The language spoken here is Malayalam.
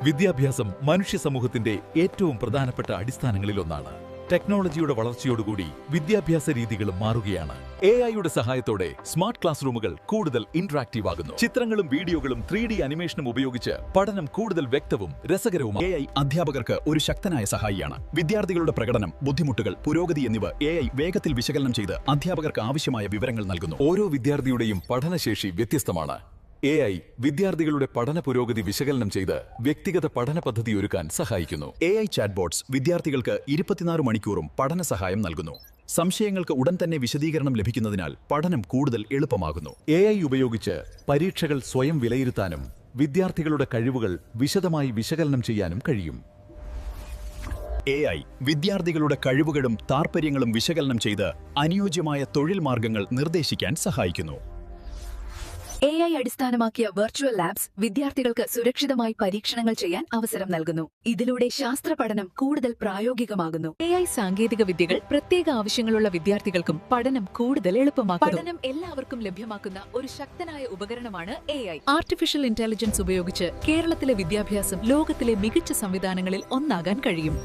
വിദ്യാഭ്യാസം മനുഷ്യ സമൂഹത്തിന്റെ ഏറ്റവും പ്രധാനപ്പെട്ട അടിസ്ഥാനങ്ങളിലൊന്നാണ്. ടെക്നോളജിയുടെ വളർച്ചയോടുകൂടി വിദ്യാഭ്യാസ രീതികളും മാറുകയാണ്. AI-യുടെ സഹായത്തോടെ സ്മാർട്ട് ക്ലാസ് റൂമുകൾ കൂടുതൽ ഇന്ററാക്റ്റീവ് ആകുന്നു. ചിത്രങ്ങളും വീഡിയോകളും 3D അനിമേഷനും ഉപയോഗിച്ച് പഠനം കൂടുതൽ വ്യക്തവും രസകരവുമാണ്. AI അധ്യാപകർക്ക് ഒരു ശക്തനായ സഹായിയാണ്. വിദ്യാർത്ഥികളുടെ പ്രകടനം, ബുദ്ധിമുട്ടുകൾ, പുരോഗതി എന്നിവ AI വേഗത്തിൽ വിശകലനം ചെയ്ത് അധ്യാപകർക്ക് ആവശ്യമായ വിവരങ്ങൾ നൽകുന്നു. ഓരോ വിദ്യാർത്ഥിയുടെയും പഠനശേഷി വ്യത്യസ്തമാണ്. AI വിദ്യാർത്ഥികളുടെ പഠന പുരോഗതി വിശകലനം ചെയ്ത് വ്യക്തിഗത പഠന പദ്ധതി ഒരുക്കാൻ സഹായിക്കുന്നു. AI ചാറ്റ്ബോട്ട്സ് വിദ്യാർത്ഥികൾക്ക് 24 മണിക്കൂറും പഠന സഹായം നൽകുന്നു. സംശയങ്ങൾക്ക് ഉടൻ തന്നെ വിശദീകരണം ലഭിക്കുന്നതിനാൽ പഠനം കൂടുതൽ എളുപ്പമാകുന്നു. AI ഉപയോഗിച്ച് പരീക്ഷകൾ സ്വയം വിലയിരുത്താനും വിദ്യാർത്ഥികളുടെ കഴിവുകൾ വിശദമായി വിശകലനം ചെയ്യാനും കഴിയും. AI വിദ്യാർത്ഥികളുടെ കഴിവുകളും താൽപ്പര്യങ്ങളും വിശകലനം ചെയ്ത് അനുയോജ്യമായ തൊഴിൽ മാർഗങ്ങൾ നിർദ്ദേശിക്കാൻ സഹായിക്കുന്നു. AI അടിസ്ഥാനമാക്കിയ വെർച്വൽ ലാബ്സ് വിദ്യാർത്ഥികൾക്ക് സുരക്ഷിതമായി പരീക്ഷണങ്ങൾ ചെയ്യാൻ അവസരം നൽകുന്നു. ഇതിലൂടെ ശാസ്ത്ര പഠനം കൂടുതൽ പ്രായോഗികമാകുന്നു. AI സാങ്കേതിക വിദ്യകൾ പ്രത്യേക ആവശ്യങ്ങളുള്ള വിദ്യാർത്ഥികൾക്കും പഠനം കൂടുതൽ എളുപ്പമാക്കുന്നു. പഠനം എല്ലാവർക്കും ലഭ്യമാക്കുന്ന ഒരു ശക്തനായ ഉപകരണമാണ് AI. ആർട്ടിഫിഷ്യൽ ഇന്റലിജൻസ് ഉപയോഗിച്ച് കേരളത്തിലെ വിദ്യാഭ്യാസം ലോകത്തിലെ മികച്ച സംവിധാനങ്ങളിൽ ഒന്നാകാൻ കഴിയും.